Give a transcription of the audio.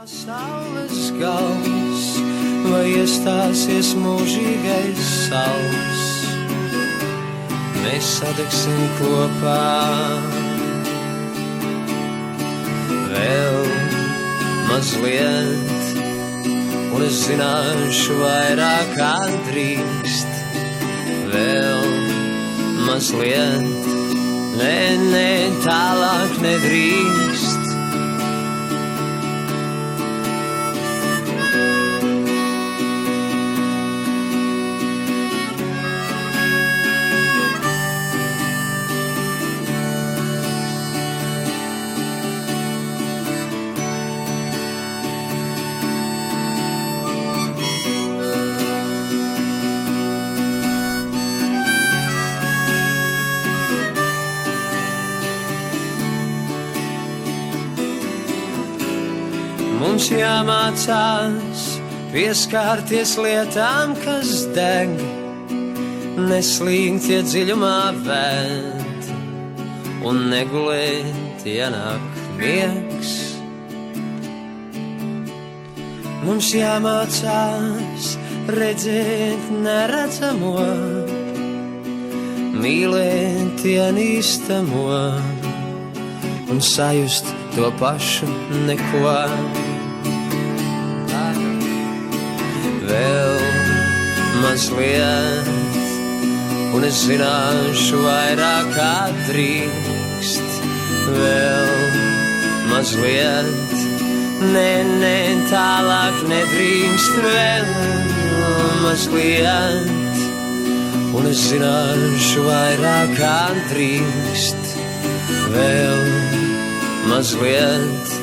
Saules gals, vai iestāsies mūžīgais sauls, mēs sadegsim kopā. Vēl mazliet, un es zināšu vairāk kā drīkst. Vēl mazliet, ne, tālāk nedrīkst. Mums jāmācās pieskārties lietām, kas deg, neslīgt, ja dziļumā vēd, un negulēt, ja nāk miegs. Mums jāmācās redzēt neredzamo, mīlēt ienīstamo, un sajust to pašu neko. Vēl mazliet, un es zināšu vairāk kā drīkst. Vēl mazliet, ne, tālāk nedrīkst. Vēl mazliet, un es zināšu vairāk kā drīkst. Vēl mazliet,